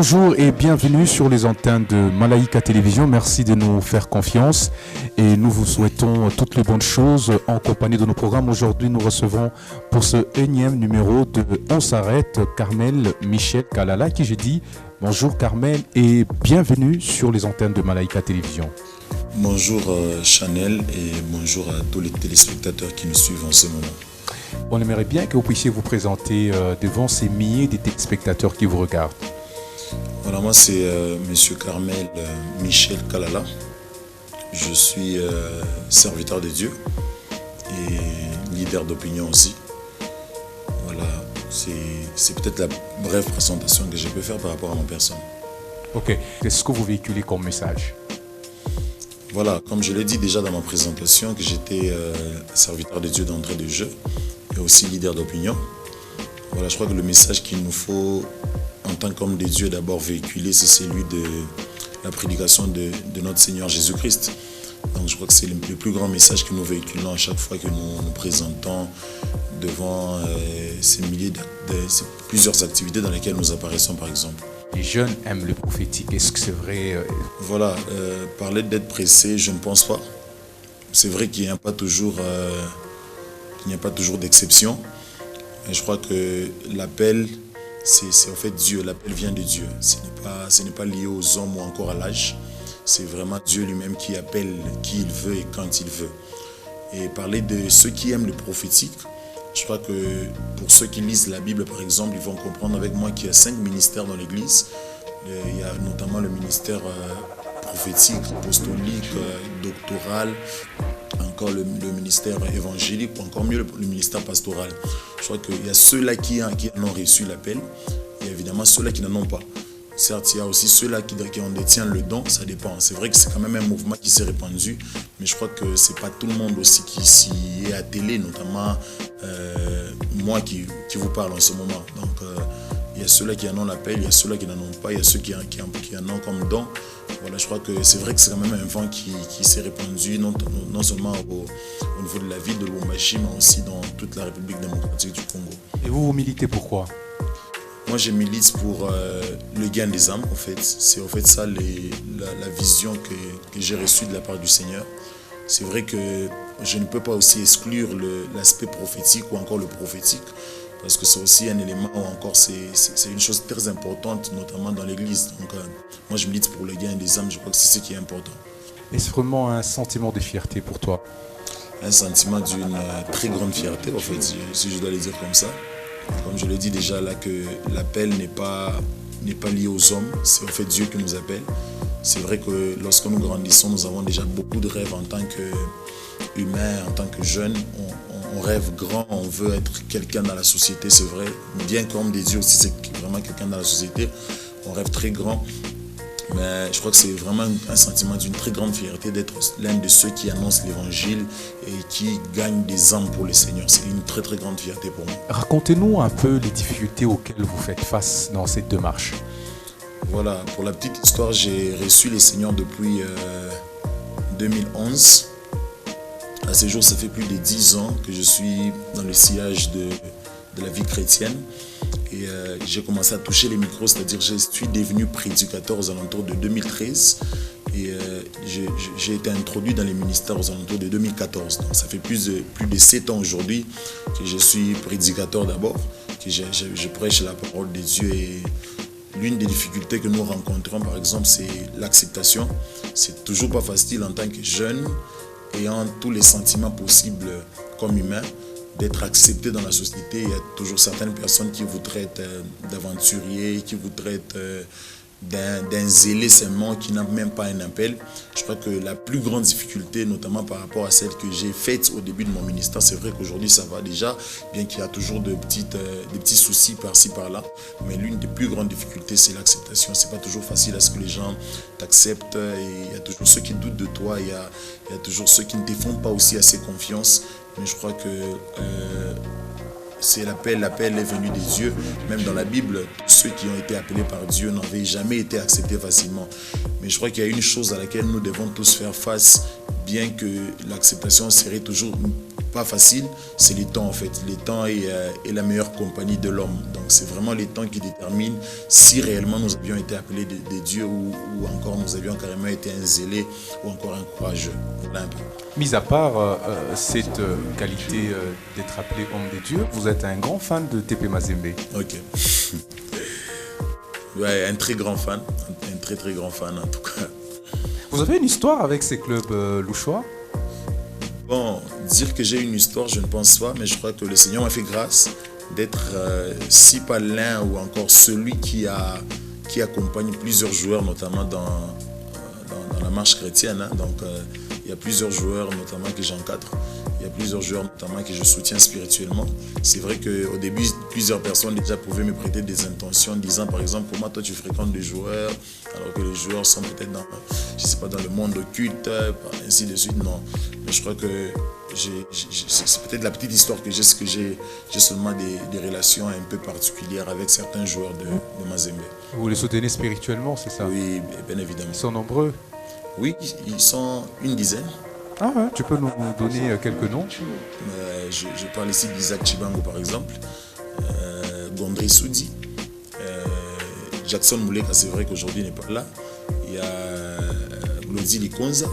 Bonjour et bienvenue sur les antennes de Malaika Télévision. Merci de nous faire confiance et nous vous souhaitons toutes les bonnes choses en compagnie de nos programmes. Aujourd'hui, nous recevons pour ce énième numéro de On s'arrête Carmel Michel Kalala, à qui je dis bonjour Carmel et bienvenue sur les antennes de Malaika Télévision. Bonjour Chanel et bonjour à tous les téléspectateurs qui nous suivent en ce moment. On aimerait bien que vous puissiez vous présenter devant ces milliers de téléspectateurs qui vous regardent. Voilà, moi c'est Monsieur Carmel Michel Kalala. Je suis serviteur de Dieu et leader d'opinion aussi. Voilà, c'est peut-être la brève présentation que je peux faire par rapport à ma personne. Ok, qu'est-ce que vous véhiculez comme message? Voilà, comme je l'ai dit déjà dans ma présentation, que j'étais serviteur de Dieu d'entrée de jeu et aussi leader d'opinion. Voilà, je crois que le message qu'il nous faut en tant qu'homme de Dieu d'abord véhiculer, c'est celui de la prédication de notre Seigneur Jésus-Christ. Donc je crois que c'est le plus grand message que nous véhiculons à chaque fois que nous nous présentons devant ces plusieurs activités dans lesquelles nous apparaissons par exemple. Les jeunes aiment le prophétique, est-ce que c'est vrai? Voilà, parler d'être pressé, je ne pense pas. C'est vrai qu'il n'y a pas toujours d'exception. Mais je crois que l'appel, c'est en fait Dieu, l'appel vient de Dieu. Ce n'est pas lié aux hommes ou encore à l'âge. C'est vraiment Dieu lui-même qui appelle qui il veut et quand il veut. Et parler de ceux qui aiment le prophétique, je crois que pour ceux qui lisent la Bible par exemple, ils vont comprendre avec moi qu'il y a 5 ministères dans l'Église. Il y a notamment le ministère prophétique, apostolique, doctoral, encore le ministère évangélique, ou encore mieux le ministère pastoral. Je crois qu'il y a ceux-là qui en ont reçu l'appel, et évidemment ceux-là qui n'en ont pas. Certes, il y a aussi ceux-là qui en détiennent le don, ça dépend. C'est vrai que c'est quand même un mouvement qui s'est répandu, mais je crois que ce n'est pas tout le monde aussi qui s'y est attelé, notamment moi qui vous parle en ce moment. Donc, il y a ceux-là qui en ont l'appel, il y a ceux-là qui n'en ont pas, il y a ceux qui en ont comme don. Voilà, je crois que c'est vrai que c'est quand même un vent qui s'est répandu, non seulement au niveau de la ville de Lubumbashi, mais aussi dans toute la République démocratique du Congo. Et vous militez pourquoi? Moi, je milite pour le gain des âmes, en fait. C'est en fait ça la vision que j'ai reçue de la part du Seigneur. C'est vrai que je ne peux pas aussi exclure l'aspect prophétique ou encore le prophétique, parce que c'est aussi un élément ou encore c'est une chose très importante, notamment dans l'Église. Donc, moi, je milite pour le gain des âmes, je crois que c'est ce qui est important. Est-ce vraiment un sentiment de fierté pour toi? Un sentiment d'une très grande fierté, en fait, si je dois le dire comme ça. Comme je l'ai dit déjà là, que l'appel n'est pas lié aux hommes, c'est en fait Dieu qui nous appelle. C'est vrai que lorsque nous grandissons, nous avons déjà beaucoup de rêves en tant qu'humains, en tant que jeunes. On rêve grand, on veut être quelqu'un dans la société, c'est vrai. Bien qu'homme de Dieu aussi, c'est vraiment quelqu'un dans la société. On rêve très grand. Mais je crois que c'est vraiment un sentiment d'une très grande fierté d'être l'un de ceux qui annoncent l'évangile et qui gagnent des âmes pour le Seigneur. C'est une très très grande fierté pour moi. Racontez-nous un peu les difficultés auxquelles vous faites face dans cette démarche. Voilà, pour la petite histoire, j'ai reçu le Seigneur depuis 2011. À ce jour, ça fait plus de 10 ans que je suis dans le sillage de la vie chrétienne. Et j'ai commencé à toucher les micros, c'est-à-dire je suis devenu prédicateur aux alentours de 2013 et j'ai été introduit dans les ministères aux alentours de 2014. Donc ça fait plus de 7 ans aujourd'hui que je suis prédicateur d'abord, que je prêche la parole de Dieu. Et l'une des difficultés que nous rencontrons par exemple, c'est l'acceptation. C'est toujours pas facile en tant que jeune, ayant tous les sentiments possibles comme humain, d'être accepté dans la société. Il y a toujours certaines personnes qui voudraient être d'aventuriers, qui voudraient être d'un zélé seulement, qui n'a même pas un appel. Je crois que la plus grande difficulté, notamment par rapport à celle que j'ai faite au début de mon ministère, c'est vrai qu'aujourd'hui ça va déjà, bien qu'il y a toujours des petits soucis par-ci par-là, mais l'une des plus grandes difficultés, c'est l'acceptation. C'est pas toujours facile à ce que les gens t'acceptent, et il y a toujours ceux qui doutent de toi, il y a toujours ceux qui ne te font pas aussi assez confiance. Mais je crois que c'est l'appel est venu des dieux. Même dans la Bible, ceux qui ont été appelés par Dieu n'avaient jamais été acceptés facilement. Mais je crois qu'il y a une chose à laquelle nous devons tous faire face, bien que l'acceptation serait toujours pas facile, c'est les temps en fait. Les temps est la meilleure compagnie de l'homme. Donc c'est vraiment les temps qui déterminent si réellement nous avions été appelés des dieux ou encore nous avions carrément été un zélé ou encore un courageux. Voilà un peu. Mis à part cette qualité d'être appelé homme des dieux, vous êtes un grand fan de TP Mazembe. Ok. Ouais, un très grand fan, un très très grand fan en tout cas. Vous avez une histoire avec ces clubs louchois? Bon, dire que j'ai une histoire, je ne pense pas, mais je crois que le Seigneur m'a fait grâce d'être, si pas l'un ou encore celui qui accompagne plusieurs joueurs, notamment dans la marche chrétienne. Hein. Donc, il y a plusieurs joueurs, notamment que j'encadre. Il y a plusieurs joueurs, notamment que je soutiens spirituellement. C'est vrai qu'au début, plusieurs personnes déjà pouvaient me prêter des intentions, disant par exemple, comment toi tu fréquentes des joueurs, alors que les joueurs sont peut-être dans, je sais pas, dans le monde occulte, ainsi de suite. Non, mais je crois que c'est peut-être la petite histoire que j'ai seulement des relations un peu particulières avec certains joueurs de Mazembe. Vous les soutenez spirituellement, c'est ça? Oui, bien évidemment. Ils sont nombreux? Oui, ils sont une dizaine. Ah ouais, tu peux nous donner quelques noms? Je parle ici d'Isaac Chibango par exemple, Gondry Soudi, Jackson Mouleka, c'est vrai qu'aujourd'hui il n'est pas là. Il y a Glody Likonza,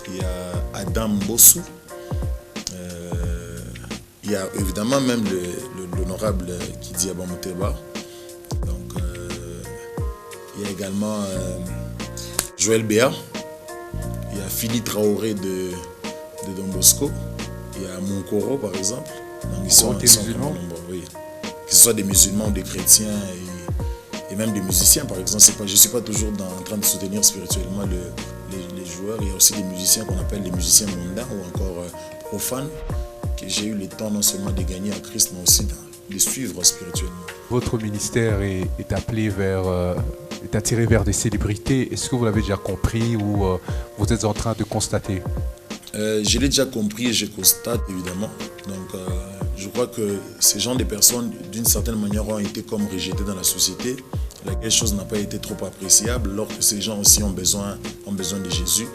il y a Adam Bossou, il y a évidemment même l'honorable Kidi Abamoteba. Donc il y a également Joël Béa. Il y a Philippe Traoré de Don Bosco. Il y a Monkoro, par exemple. Donc, ils sont musulmans. Oui. Que ce soit des musulmans ou des chrétiens et même des musiciens, par exemple. Je ne suis pas toujours en train de soutenir spirituellement les joueurs. Il y a aussi des musiciens qu'on appelle les musiciens mondains ou encore profanes, que j'ai eu le temps non seulement de gagner à Christ, mais aussi de les suivre spirituellement. Votre ministère est appelé est attiré vers des célébrités. Est-ce que vous l'avez déjà compris ou vous êtes en train de constater? Je l'ai déjà compris et je constate évidemment. Donc je crois que ces gens de personnes d'une certaine manière ont été comme rejetés dans la société. Laquelle chose n'a pas été trop appréciable alors que ces gens aussi ont besoin de Jésus.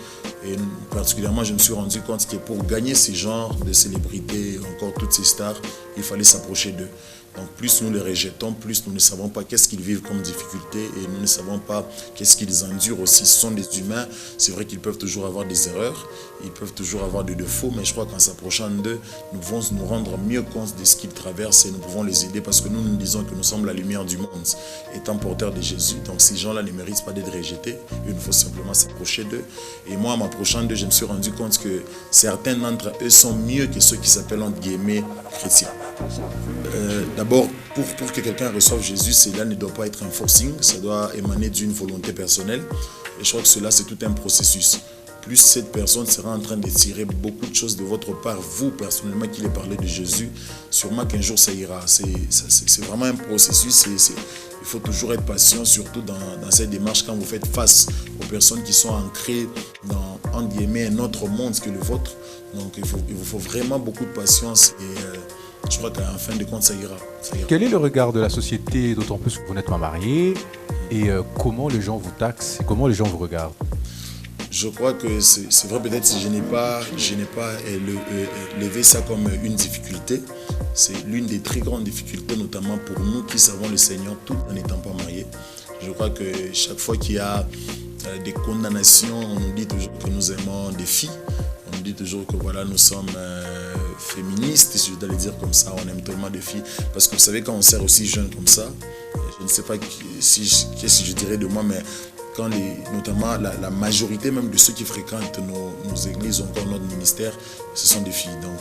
Et particulièrement, je me suis rendu compte que pour gagner ces genres de célébrités, encore toutes ces stars, il fallait s'approcher d'eux. Donc plus nous les rejetons, plus nous ne savons pas qu'est-ce qu'ils vivent comme difficulté et nous ne savons pas qu'est-ce qu'ils endurent aussi. Ce sont des humains, c'est vrai qu'ils peuvent toujours avoir des erreurs, ils peuvent toujours avoir des défauts, mais je crois qu'en s'approchant d'eux, nous pouvons nous rendre mieux compte de ce qu'ils traversent et nous pouvons les aider parce que nous disons que nous sommes la lumière du monde, étant porteurs de Jésus. Donc ces gens-là ne méritent pas d'être rejetés, il faut simplement s'approcher d'eux. Et moi, en m'approchant d'eux, je me suis rendu compte que certains d'entre eux sont mieux que ceux qui s'appellent entre guillemets chrétiens. D'abord, pour que quelqu'un reçoive Jésus, cela ne doit pas être un forcing, ça doit émaner d'une volonté personnelle. Et je crois que cela, c'est tout un processus. Plus cette personne sera en train de tirer beaucoup de choses de votre part, vous personnellement qui les parlez de Jésus, sûrement qu'un jour ça ira. C'est vraiment un processus. Il faut toujours être patient, surtout dans cette démarche quand vous faites face aux personnes qui sont ancrées dans un autre monde que le vôtre. Donc il vous faut vraiment beaucoup de patience et je crois qu'en fin de compte, ça ira. Quel est le regard de la société, d'autant plus que vous n'êtes pas marié, et comment les gens vous taxent, comment les gens vous regardent? Je crois que c'est vrai, peut-être si je n'ai pas levé ça comme une difficulté. C'est l'une des très grandes difficultés, notamment pour nous qui savons le Seigneur tout en n'étant pas mariés. Je crois que chaque fois qu'il y a des condamnations, on nous dit toujours que nous aimons des filles. On nous dit toujours que voilà, nous sommes féministes, si je dois le dire comme ça, on aime tellement des filles. Parce que vous savez, quand on sert aussi jeune comme ça, je ne sais pas qu'est-ce que je dirais de moi, mais quand notamment la majorité même de ceux qui fréquentent nos églises ou encore notre ministère, ce sont des filles. Donc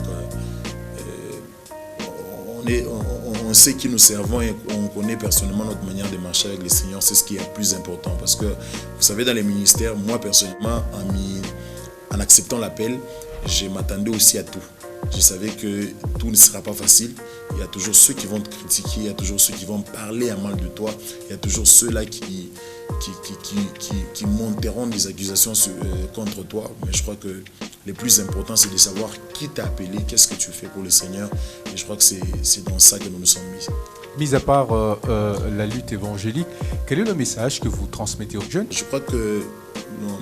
on sait qui nous servons et on connaît personnellement notre manière de marcher avec le Seigneur. C'est ce qui est le plus important. Parce que vous savez, dans les ministères, moi personnellement, en acceptant l'appel, je m'attendais aussi à tout. Je savais que tout ne sera pas facile. Il y a toujours ceux qui vont te critiquer, il y a toujours ceux qui vont parler à mal de toi, il y a toujours ceux-là qui monteront des accusations contre toi. Mais je crois que le plus important, c'est de savoir qui t'a appelé, qu'est-ce que tu fais pour le Seigneur. Et je crois que c'est dans ça que nous nous sommes mis. Mis à part la lutte évangélique, quel est le message que vous transmettez aux jeunes? Je crois que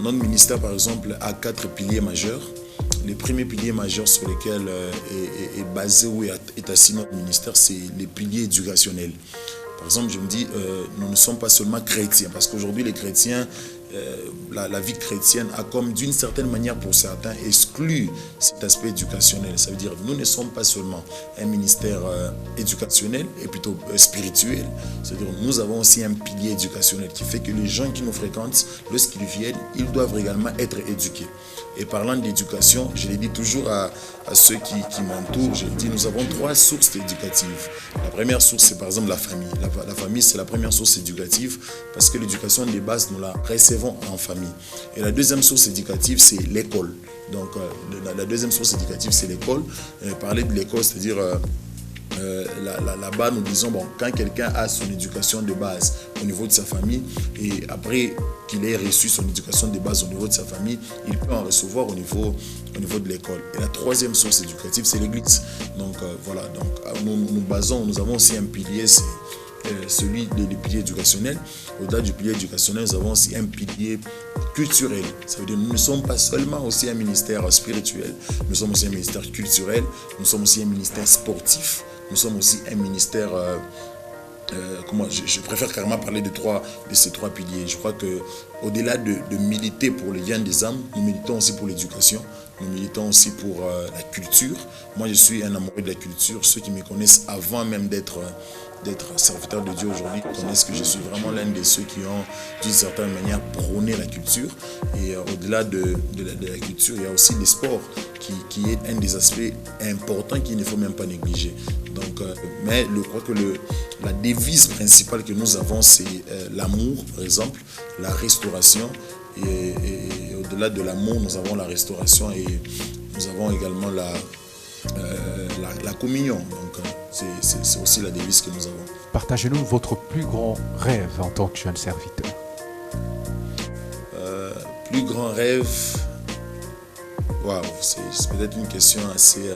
notre ministère, par exemple, a 4 piliers majeurs. les premiers piliers majeurs sur lesquels est basé ou est assis notre ministère, c'est les piliers éducationnels. Par exemple, je me dis, nous ne sommes pas seulement chrétiens, parce qu'aujourd'hui, les chrétiens, la vie chrétienne a comme d'une certaine manière pour certains exclu cet aspect éducationnel. Ça veut dire que nous ne sommes pas seulement un ministère éducationnel et plutôt spirituel. C'est-à-dire que nous avons aussi un pilier éducationnel qui fait que les gens qui nous fréquentent, lorsqu'ils viennent, ils doivent également être éduqués. Et parlant d'éducation, je l'ai dit toujours à ceux qui m'entourent, je dis nous avons 3 sources éducatives. La première source, c'est par exemple la famille. La famille, c'est la première source éducative parce que l'éducation des bases, nous la recevons en famille. Et la deuxième source éducative, c'est l'école. Donc, la deuxième source éducative, c'est l'école. Parler de l'école, c'est-à-dire... là-bas, nous disons, bon, quand quelqu'un a son éducation de base au niveau de sa famille et après qu'il ait reçu son éducation de base au niveau de sa famille, il peut en recevoir au niveau de l'école. Et la troisième source éducative, c'est l'église. Donc, voilà, donc, nous avons aussi un pilier, c'est celui des piliers éducationnels. Au-delà du pilier éducationnel, nous avons aussi un pilier culturel. Ça veut dire que nous ne sommes pas seulement aussi un ministère spirituel, nous sommes aussi un ministère culturel, nous sommes aussi un ministère sportif, nous sommes aussi un ministère... je préfère carrément parler de ces trois piliers. Je crois qu'au-delà de militer pour le bien des âmes, nous militons aussi pour l'éducation, nous militons aussi pour la culture. Moi, je suis un amoureux de la culture. Ceux qui me connaissent avant même d'être serviteur de Dieu aujourd'hui connaissent que je suis vraiment l'un de ceux qui ont, d'une certaine manière, prôné la culture. Et au-delà de la culture, il y a aussi le sport qui est un des aspects importants qu'il ne faut même pas négliger. Donc, mais je crois que la devise principale que nous avons, c'est l'amour, par exemple, la restauration. Et au-delà de l'amour, nous avons la restauration et nous avons également la communion. Donc, c'est aussi la devise que nous avons. Partagez-nous votre plus grand rêve en tant que jeune serviteur. Plus grand rêve, waouh, c'est peut-être une question assez...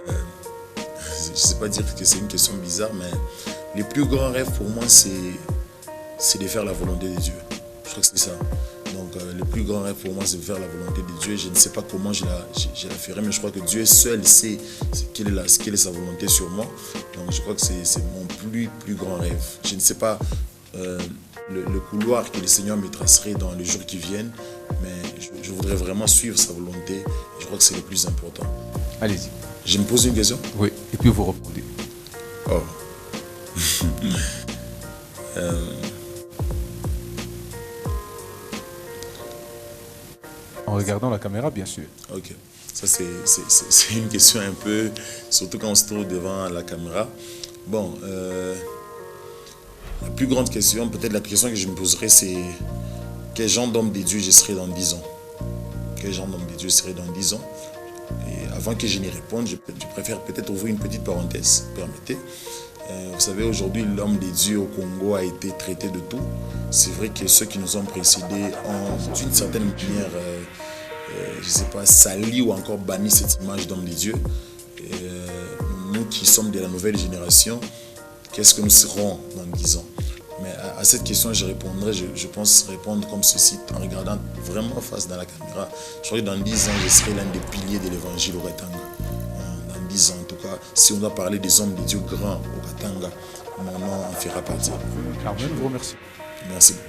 je ne sais pas dire que c'est une question bizarre, mais les plus grands rêves pour moi, c'est de faire la volonté de Dieu. Je crois que c'est ça. Donc, le plus grand rêve pour moi, c'est de faire la volonté de Dieu. Je ne sais pas comment je la ferai, mais je crois que Dieu seul sait quelle est sa volonté sur moi. Donc, je crois que c'est mon plus grand rêve. Je ne sais pas le couloir que le Seigneur me tracerait dans les jours qui viennent, mais je voudrais vraiment suivre sa volonté. Je crois que c'est le plus important. Allez-y. Je me pose une question? Oui, et puis vous répondez. Oh. En regardant la caméra, bien sûr. Ok. Ça, c'est une question un peu... Surtout quand on se trouve devant la caméra. Bon, la plus grande question, peut-être la question que je me poserais, c'est quel genre d'homme de Dieu je serai dans 10 ans? Quel genre d'homme de Dieu serai dans 10 ans? Et avant que je n'y réponde, je préfère peut-être ouvrir une petite parenthèse, permettez. Vous savez, aujourd'hui, l'homme de Dieu au Congo a été traité de tout. C'est vrai que ceux qui nous ont précédés ont, d'une certaine manière, je ne sais pas, sali ou encore banni cette image d'homme de Dieu. Nous qui sommes de la nouvelle génération, qu'est-ce que nous serons dans 10 ans? Mais à cette question, je répondrai, je pense répondre comme ceci, en regardant vraiment face dans la caméra. Je crois que dans 10 ans, je serai l'un des piliers de l'évangile au Katanga. Dans 10 ans, en tout cas, si on doit parler des hommes de Dieu grands au Katanga, mon nom en fera partie. Carmen, je vous remercie. Merci beaucoup.